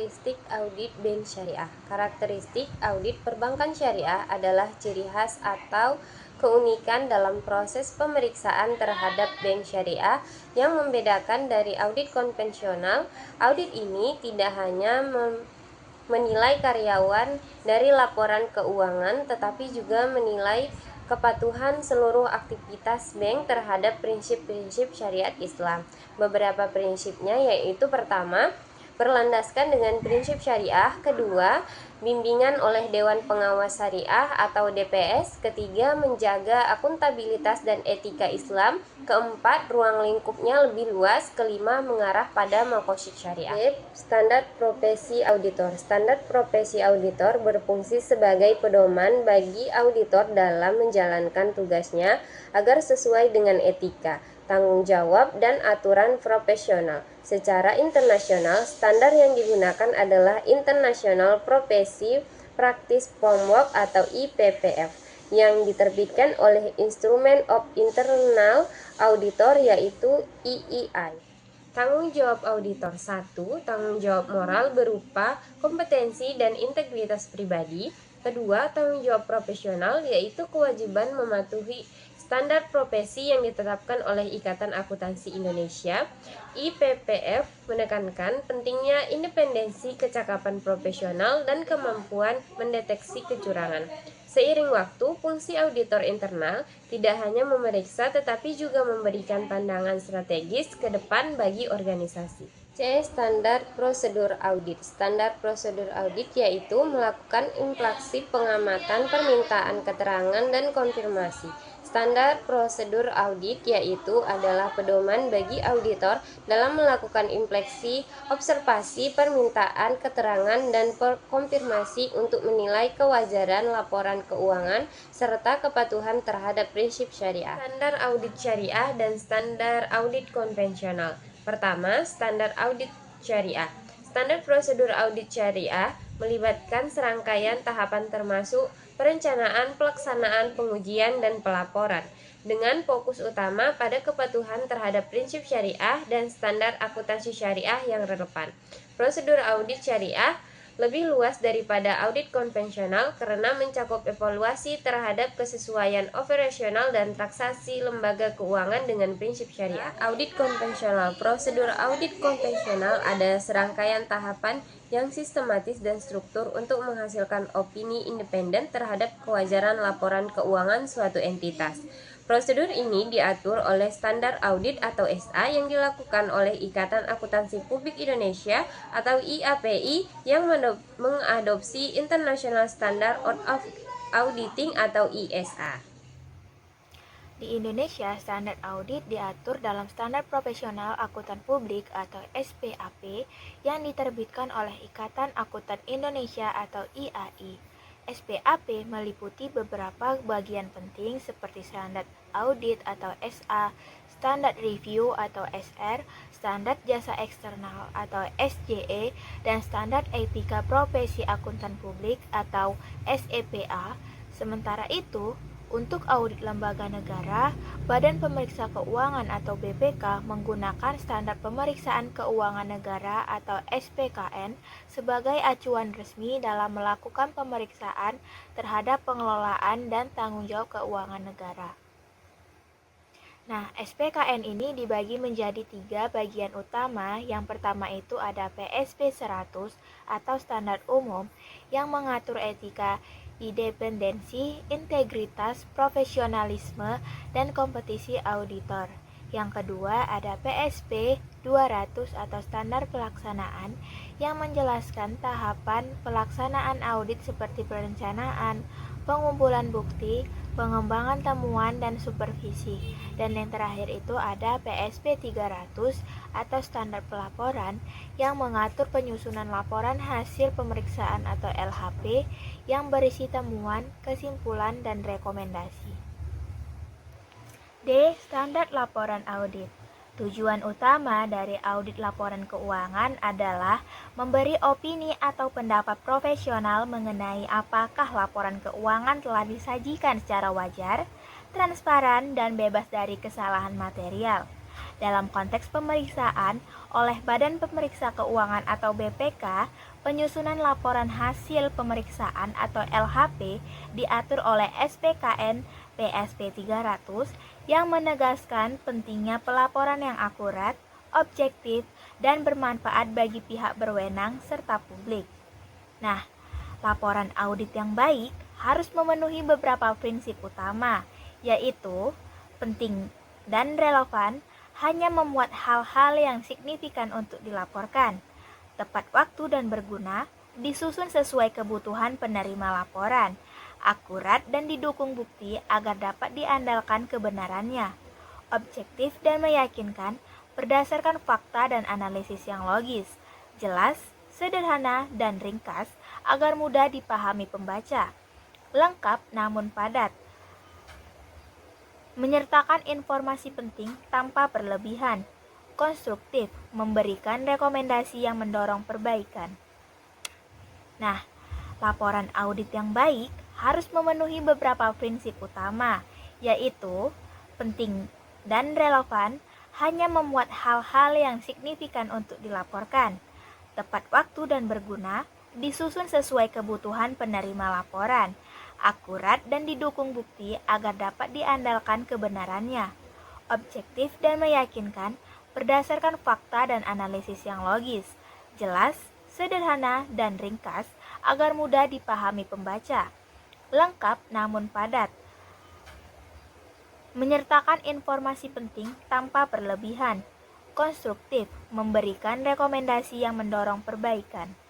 Karakteristik audit bank syariah. Karakteristik audit perbankan syariah adalah ciri khas atau keunikan dalam proses pemeriksaan terhadap bank syariah yang membedakan dari audit konvensional. Audit ini tidak hanya menilai karyawan dari laporan keuangan, tetapi juga menilai kepatuhan seluruh aktivitas bank terhadap prinsip-prinsip syariat Islam. Beberapa prinsipnya yaitu: pertama, berlandaskan dengan prinsip syariah; kedua, bimbingan oleh Dewan Pengawas Syariah atau DPS; ketiga, menjaga akuntabilitas dan etika Islam; keempat, ruang lingkupnya lebih luas; kelima, mengarah pada maqasid syariah. Standar profesi auditor. Standar profesi auditor berfungsi sebagai pedoman bagi auditor dalam menjalankan tugasnya agar sesuai dengan etika, tanggung jawab, dan aturan profesional. Secara internasional, standar yang digunakan adalah International Professional Practice Framework atau IPPF yang diterbitkan oleh Instrument of Internal Auditor yaitu III. Tanggung jawab auditor. 1. Tanggung jawab moral berupa kompetensi dan integritas pribadi. Kedua, tanggung jawab profesional yaitu kewajiban mematuhi standar profesi yang ditetapkan oleh Ikatan Akuntansi Indonesia. IPPF menekankan pentingnya independensi, kecakapan profesional, dan kemampuan mendeteksi kecurangan. Seiring waktu, fungsi auditor internal tidak hanya memeriksa tetapi juga memberikan pandangan strategis ke depan bagi organisasi. C. Standar prosedur audit. Standar prosedur audit yaitu melakukan inflaksi pengamatan, permintaan keterangan, dan konfirmasi. Standar prosedur audit yaitu adalah pedoman bagi auditor dalam melakukan infleksi, observasi, permintaan keterangan, dan konfirmasi untuk menilai kewajaran laporan keuangan serta kepatuhan terhadap prinsip syariah. Standar audit syariah dan standar audit konvensional. Pertama, standar audit syariah. Standar prosedur audit syariah melibatkan serangkaian tahapan termasuk perencanaan, pelaksanaan, pengujian, dan pelaporan, dengan fokus utama pada kepatuhan terhadap prinsip syariah dan standar akuntansi syariah yang relevan. Prosedur audit syariah lebih luas daripada audit konvensional karena mencakup evaluasi terhadap kesesuaian operasional dan transaksi lembaga keuangan dengan prinsip syariah. Audit konvensional. Prosedur audit konvensional ada serangkaian tahapan yang sistematis dan struktur untuk menghasilkan opini independen terhadap kewajaran laporan keuangan suatu entitas. Prosedur ini diatur oleh standar audit atau SA yang dilakukan oleh Ikatan Akuntansi Publik Indonesia atau IAPI yang mengadopsi International Standard of Auditing atau ISA. Di Indonesia, standar audit diatur dalam Standar Profesional Akuntan Publik atau SPAP yang diterbitkan oleh Ikatan Akuntan Indonesia atau IAI. SPAP meliputi beberapa bagian penting seperti standar audit atau SA, standar review atau SR, standar jasa eksternal atau SJE, dan standar etika profesi akuntan publik atau SEPA. Sementara itu, untuk audit lembaga negara, Badan Pemeriksa Keuangan atau BPK menggunakan Standar Pemeriksaan Keuangan Negara atau SPKN sebagai acuan resmi dalam melakukan pemeriksaan terhadap pengelolaan dan tanggung jawab keuangan negara. Nah, SPKN ini dibagi menjadi 3 bagian utama. Yang pertama itu ada PSP 100 atau standar umum yang mengatur etika, independensi, integritas, profesionalisme, dan kompetisi auditor. Yang kedua ada PSP 200 atau standar pelaksanaan yang menjelaskan tahapan pelaksanaan audit seperti perencanaan, pengumpulan bukti, pengembangan temuan, dan supervisi. Dan yang terakhir itu ada PSP 300 atau standar pelaporan yang mengatur penyusunan laporan hasil pemeriksaan atau LHP yang berisi temuan, kesimpulan, dan rekomendasi. D. Standar laporan audit. Tujuan utama dari audit laporan keuangan adalah memberi opini atau pendapat profesional mengenai apakah laporan keuangan telah disajikan secara wajar, transparan, dan bebas dari kesalahan material. Dalam konteks pemeriksaan oleh Badan Pemeriksa Keuangan atau BPK, penyusunan laporan hasil pemeriksaan atau LHP diatur oleh SPKN PSP 300 yang menegaskan pentingnya pelaporan yang akurat, objektif, dan bermanfaat bagi pihak berwenang serta publik. Nah, laporan audit yang baik harus memenuhi beberapa prinsip utama, yaitu penting dan relevan, hanya memuat hal-hal yang signifikan untuk dilaporkan, tepat waktu dan berguna, disusun sesuai kebutuhan penerima laporan, akurat dan didukung bukti agar dapat diandalkan kebenarannya, objektif dan meyakinkan berdasarkan fakta dan analisis yang logis, jelas, sederhana, dan ringkas agar mudah dipahami pembaca, lengkap namun padat, menyertakan informasi penting tanpa berlebihan, konstruktif, memberikan rekomendasi yang mendorong perbaikan. Nah, laporan audit yang baik harus memenuhi beberapa prinsip utama, yaitu penting dan relevan, hanya memuat hal-hal yang signifikan untuk dilaporkan, tepat waktu dan berguna, disusun sesuai kebutuhan penerima laporan, akurat dan didukung bukti agar dapat diandalkan kebenarannya, objektif dan meyakinkan berdasarkan fakta dan analisis yang logis, jelas, sederhana, dan ringkas agar mudah dipahami pembaca, lengkap namun padat, menyertakan informasi penting tanpa berlebihan, konstruktif, memberikan rekomendasi yang mendorong perbaikan.